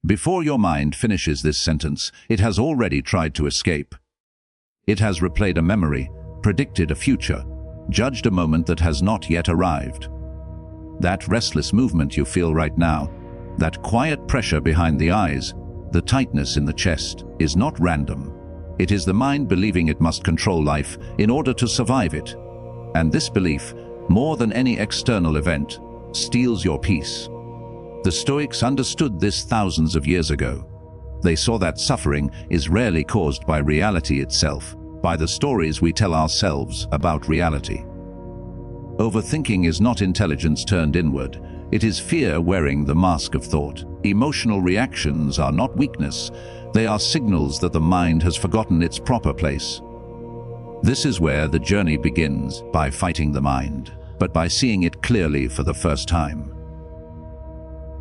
Before your mind finishes this sentence, it has already tried to escape. It has replayed a memory, predicted a future, judged a moment that has not yet arrived. That restless movement you feel right now, that quiet pressure behind the eyes, the tightness in the chest, is not random. It is the mind believing it must control life in order to survive it. And this belief, more than any external event, steals your peace. The Stoics understood this thousands of years ago. They saw that suffering is rarely caused by reality itself, by the stories we tell ourselves about reality. Overthinking is not intelligence turned inward. It is fear wearing the mask of thought. Emotional reactions are not weakness. They are signals that the mind has forgotten its proper place. This is where the journey begins, by fighting the mind, but by seeing it clearly for the first time.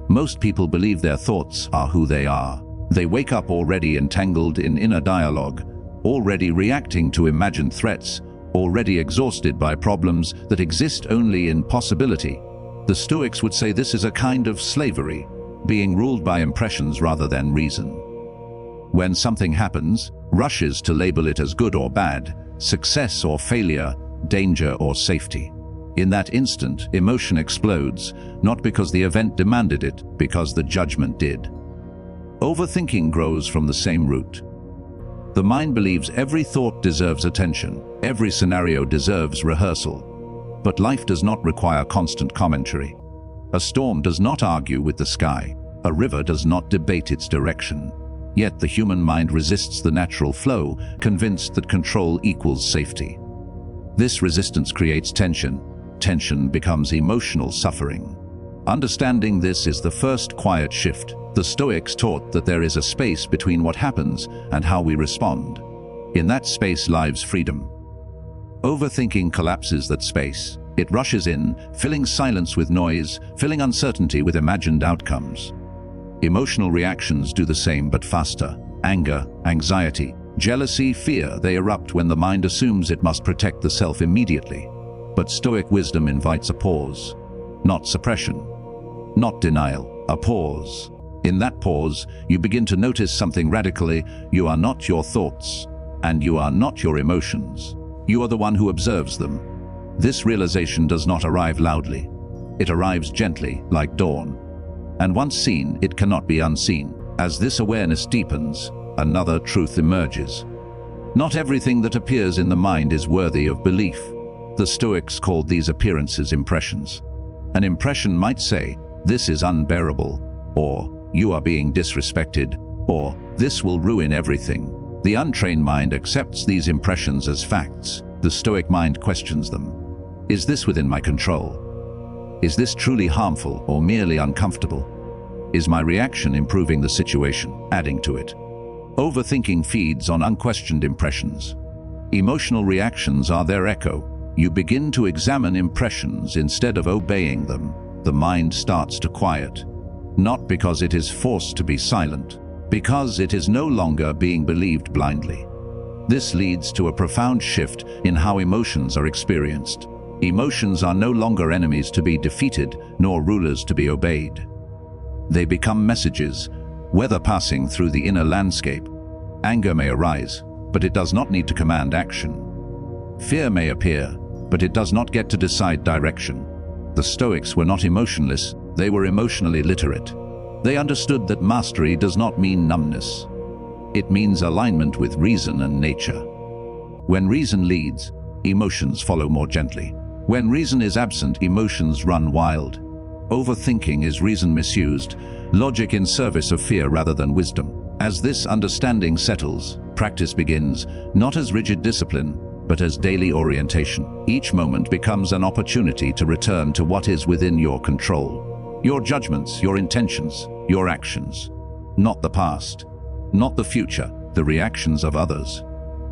Most people believe their thoughts are who they are. They wake up already entangled in inner dialogue, already reacting to imagined threats, already exhausted by problems that exist only in possibility. The Stoics would say this is a kind of slavery, being ruled by impressions rather than reason. When something happens, rushes to label it as good or bad, success or failure, danger or safety. In that instant, emotion explodes, not because the event demanded it, because the judgment did. Overthinking grows from the same root. The mind believes every thought deserves attention, every scenario deserves rehearsal. But life does not require constant commentary. A storm does not argue with the sky. A river does not debate its direction. Yet the human mind resists the natural flow, convinced that control equals safety. This resistance creates tension. Tension becomes emotional suffering. Understanding this is the first quiet shift. The Stoics taught that there is a space between what happens and how we respond. In that space lies freedom. Overthinking collapses that space. It rushes in, filling silence with noise, filling uncertainty with imagined outcomes. Emotional reactions do the same but faster. Anger, anxiety, jealousy, fear, they erupt when the mind assumes it must protect the self immediately. But Stoic wisdom invites a pause, not suppression, not denial, a pause. In that pause, you begin to notice something radically. You are not your thoughts, and you are not your emotions. You are the one who observes them. This realization does not arrive loudly. It arrives gently, like dawn. And once seen, it cannot be unseen. As this awareness deepens, another truth emerges. Not everything that appears in the mind is worthy of belief. The Stoics called these appearances impressions. An impression might say, "This is unbearable," or "You are being disrespected," or "This will ruin everything." The untrained mind accepts these impressions as facts. The Stoic mind questions them. Is this within my control? Is this truly harmful or merely uncomfortable? Is my reaction improving the situation, adding to it? Overthinking feeds on unquestioned impressions. Emotional reactions are their echo. You begin to examine impressions instead of obeying them. The mind starts to quiet. Not because it is forced to be silent, because it is no longer being believed blindly. This leads to a profound shift in how emotions are experienced. Emotions are no longer enemies to be defeated, nor rulers to be obeyed. They become messages, weather passing through the inner landscape. Anger may arise, but it does not need to command action. Fear may appear, but it does not get to decide direction. The Stoics were not emotionless, they were emotionally literate. They understood that mastery does not mean numbness. It means alignment with reason and nature. When reason leads, emotions follow more gently. When reason is absent, emotions run wild. Overthinking is reason misused, logic in service of fear rather than wisdom. As this understanding settles, practice begins, not as rigid discipline, but as daily orientation. Each moment becomes an opportunity to return to what is within your control. Your judgments, your intentions, your actions. Not the past, not the future, the reactions of others.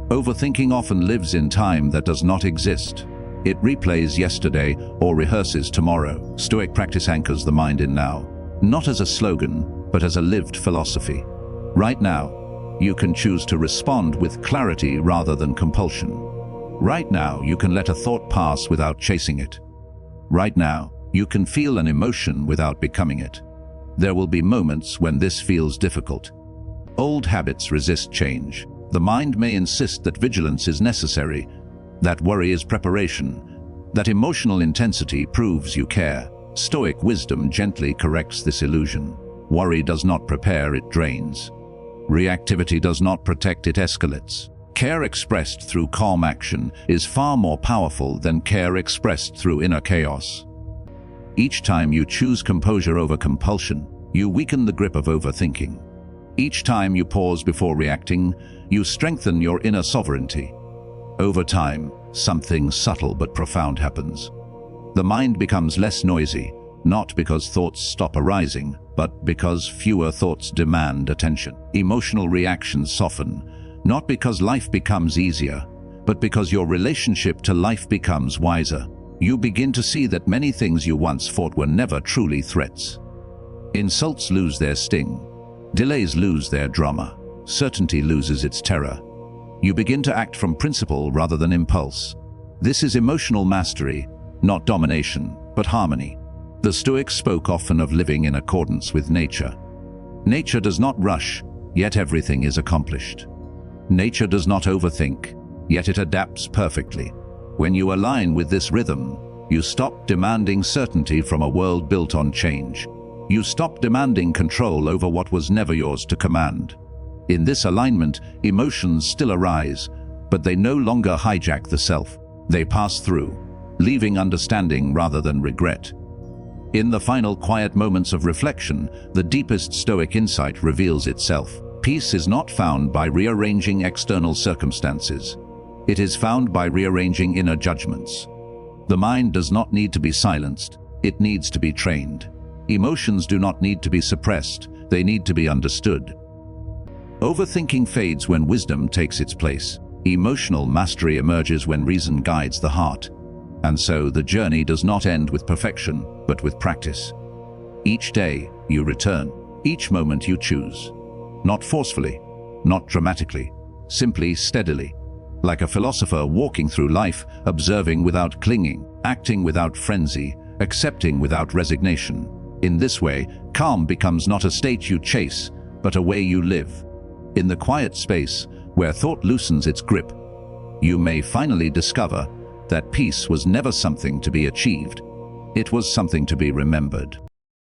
Overthinking often lives in time that does not exist. It replays yesterday or rehearses tomorrow. Stoic practice anchors the mind in now, not as a slogan, but as a lived philosophy. Right now, you can choose to respond with clarity rather than compulsion. Right now, you can let a thought pass without chasing it. Right now, you can feel an emotion without becoming it. There will be moments when this feels difficult. Old habits resist change. The mind may insist that vigilance is necessary, that worry is preparation, that emotional intensity proves you care. Stoic wisdom gently corrects this illusion. Worry does not prepare, it drains. Reactivity does not protect, it escalates. Care expressed through calm action is far more powerful than care expressed through inner chaos. Each time you choose composure over compulsion, you weaken the grip of overthinking. Each time you pause before reacting, you strengthen your inner sovereignty. Over time, something subtle but profound happens. The mind becomes less noisy, not because thoughts stop arising, but because fewer thoughts demand attention. Emotional reactions soften, not because life becomes easier, but because your relationship to life becomes wiser. You begin to see that many things you once fought were never truly threats. Insults lose their sting. Delays lose their drama. Certainty loses its terror. You begin to act from principle rather than impulse. This is emotional mastery, not domination, but harmony. The Stoics spoke often of living in accordance with nature. Nature does not rush, yet everything is accomplished. Nature does not overthink, yet it adapts perfectly. When you align with this rhythm, you stop demanding certainty from a world built on change. You stop demanding control over what was never yours to command. In this alignment, emotions still arise, but they no longer hijack the self. They pass through, leaving understanding rather than regret. In the final quiet moments of reflection, the deepest Stoic insight reveals itself. Peace is not found by rearranging external circumstances. It is found by rearranging inner judgments. The mind does not need to be silenced, it needs to be trained. Emotions do not need to be suppressed, they need to be understood. Overthinking fades when wisdom takes its place. Emotional mastery emerges when reason guides the heart. And so the journey does not end with perfection, but with practice. Each day you return, each moment you choose. Not forcefully, not dramatically, simply steadily. Like a philosopher walking through life, observing without clinging, acting without frenzy, accepting without resignation. In this way, calm becomes not a state you chase, but a way you live. In the quiet space, where thought loosens its grip, you may finally discover that peace was never something to be achieved. It was something to be remembered.